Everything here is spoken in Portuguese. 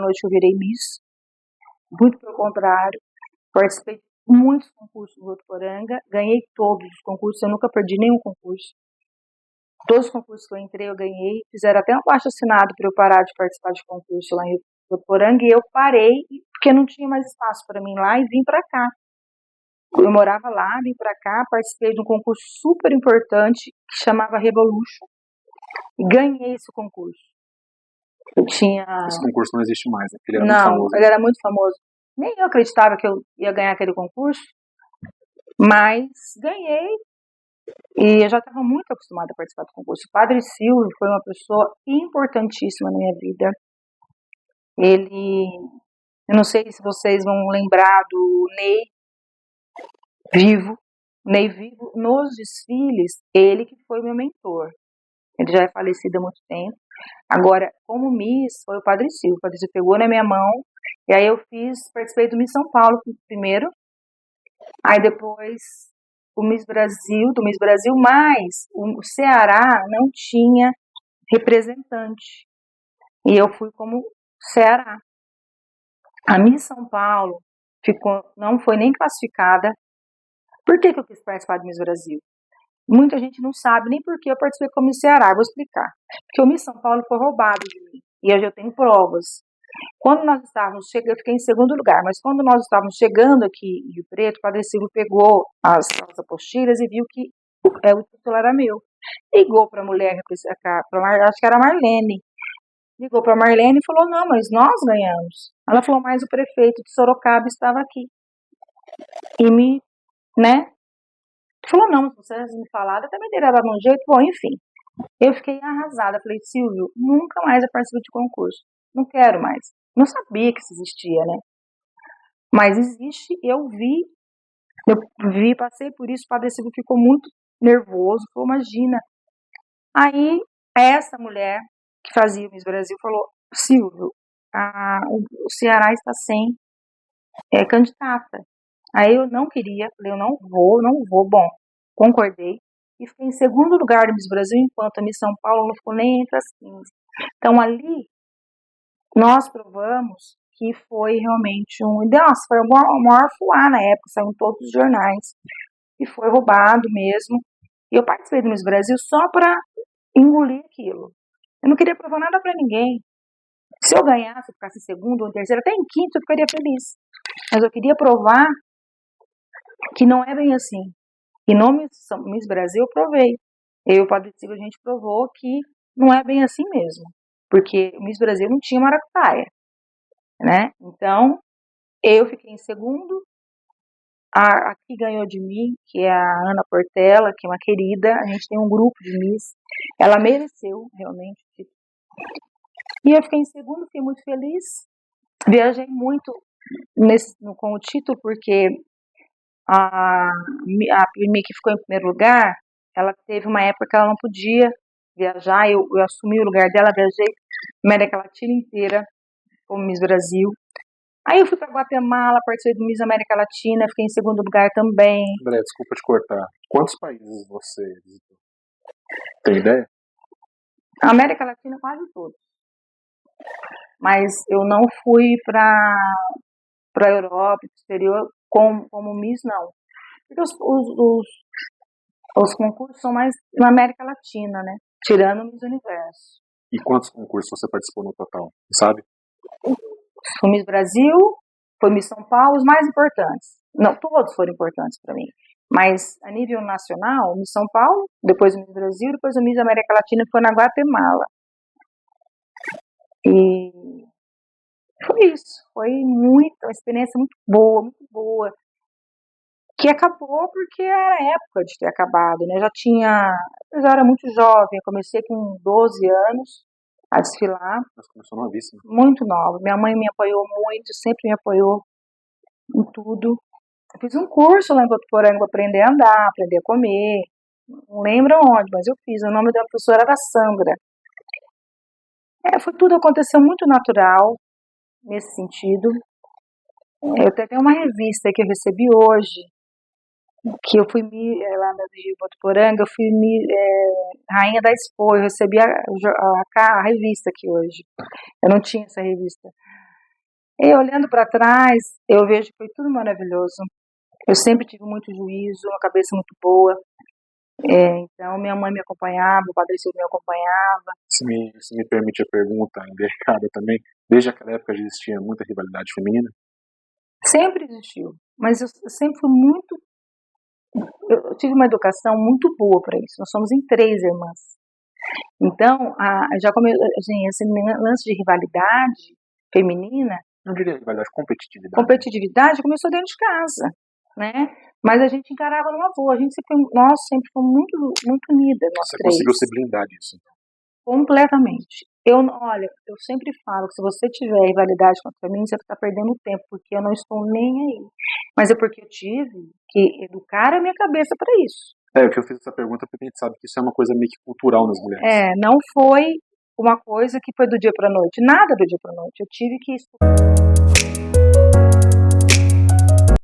noite que eu virei Miss. Muito pelo contrário. Participei de muitos concursos do Votuporanga, ganhei todos os concursos, eu nunca perdi nenhum concurso. Todos os concursos que eu entrei, eu ganhei. Fizeram até um abaixo-assinado para eu parar de participar de concurso lá em Votuporanga, e eu parei, porque não tinha mais espaço para mim lá, e vim para cá. Eu morava lá, vim para cá, participei de um concurso super importante, que chamava Revolution, e ganhei esse concurso. Eu tinha... Esse concurso não existe mais, né? Ele era Não, muito famoso. ele era muito famoso. Nem eu acreditava que eu ia ganhar aquele concurso, mas ganhei. E eu já estava muito acostumada a participar do concurso. O Padre Silvio foi uma pessoa importantíssima na minha vida. Eu não sei se vocês vão lembrar do Ney Vivo. Ney Vivo, nos desfiles, ele que foi meu mentor. Ele já é falecido há muito tempo. Agora, como Miss, foi o Padre Silvio. O Padre Silvio pegou na minha mão, e aí eu participei do Miss São Paulo primeiro. Aí depois do Miss Brasil, mas o Ceará não tinha representante. E eu fui como Ceará. A Miss São Paulo não foi nem classificada. Por que eu quis participar do Miss Brasil? Muita gente não sabe nem por que eu participei como Miss Ceará. Eu vou explicar. Porque o Miss São Paulo foi roubado de mim. E eu já tenho provas. Quando nós estávamos chegando, eu fiquei em segundo lugar, mas quando nós estávamos chegando aqui em Rio Preto, o Padre Silvio pegou as apostilas e viu que o título era meu. Ligou para a mulher, acho que era a Marlene. Ligou para a Marlene e falou, não, mas nós ganhamos. Ela falou, mas o prefeito de Sorocaba estava aqui. E falou, não, se vocês me falaram, eu também teria dado um jeito. Bom, enfim, eu fiquei arrasada. Falei, Silvio, nunca mais eu participo de concurso. Não quero mais. Não sabia que isso existia, né? Mas existe, eu vi, passei por isso, o Padre Silvio ficou muito nervoso, falou, imagina. Aí, essa mulher que fazia o Miss Brasil falou, Silvio, o Ceará está sem candidata. Aí eu não queria, falei, eu não vou, bom, concordei. E fiquei em segundo lugar do Miss Brasil, enquanto a Miss São Paulo não ficou nem entre as 15. Então, ali, nós provamos que foi realmente nossa, foi o maior fuá na época, saiu em todos os jornais, e foi roubado mesmo. E eu participei do Miss Brasil só para engolir aquilo. Eu não queria provar nada para ninguém. Se eu ganhasse, ficasse em segundo ou em terceiro, até em quinto, eu ficaria feliz. Mas eu queria provar que não é bem assim. E no Miss Brasil eu provei. Eu e o Padre Silvio, a gente provou que não é bem assim mesmo. Porque o Miss Brasil não tinha maracutaia, né? Então, eu fiquei em segundo. A que ganhou de mim, que é a Ana Portela, que é uma querida, a gente tem um grupo de Miss. Ela mereceu, realmente. E eu fiquei em segundo, fiquei muito feliz. Viajei muito com o título, porque a minha que ficou em primeiro lugar, ela teve uma época que ela não podia viajar, eu assumi o lugar dela, viajei a América Latina inteira, como Miss Brasil. Aí eu fui para Guatemala, participei do Miss América Latina, fiquei em segundo lugar também. André, desculpa te cortar. Quantos países você visitou? Tem ideia? A América Latina quase todos. Mas eu não fui para a Europa, exterior, como Miss, não. Porque os concursos são mais na América Latina, né? Tirando o Miss Universo. E quantos concursos você participou no total, sabe? Foi Miss Brasil, foi Miss São Paulo, os mais importantes. Não, todos foram importantes para mim. Mas a nível nacional, Miss São Paulo, depois o Miss Brasil, depois o Miss América Latina, que foi na Guatemala. E foi isso. Foi uma experiência muito boa. Que acabou porque era a época de ter acabado, né? Eu já era muito jovem, eu comecei com 12 anos a desfilar. Mas começou novíssima. Muito nova. Minha mãe me apoiou muito, sempre me apoiou em tudo. Eu fiz um curso lá em Votuporanga para aprender a andar, aprender a comer. Não lembro onde, mas eu fiz. O nome da professora era Sandra. Tudo aconteceu muito natural nesse sentido. Eu até tenho uma revista que eu recebi hoje, que eu fui lá na de Votuporanga, eu fui Rainha da Expo, eu recebi a revista aqui hoje. Eu não tinha essa revista. E olhando para trás, eu vejo que foi tudo maravilhoso. Eu sempre tive muito juízo, uma cabeça muito boa. Então, minha mãe me acompanhava, o Padre Silvio me acompanhava. Se me permite a pergunta indelicada também, desde aquela época já existia muita rivalidade feminina? Sempre existiu, mas eu sempre fui muito. Eu tive uma educação muito boa para isso. Nós somos em 3 irmãs. Então, já começou, assim, esse lance de rivalidade feminina, Não diria rivalidade, competitividade. competitividade começou dentro de casa, né? Mas a gente encarava numa boa. Nós sempre fomos muito, muito unidas, nós Você 3. conseguiu se blindar disso, então? Completamente. Olha, eu sempre falo que se você tiver rivalidade contra mim, você está perdendo tempo, porque eu não estou nem aí. Mas é porque eu tive que educar a minha cabeça para isso. Eu que eu fiz essa pergunta porque a gente sabe que isso é uma coisa meio que cultural nas mulheres. Não foi uma coisa que foi do dia para a noite. Nada do dia para a noite. Eu tive que estudar.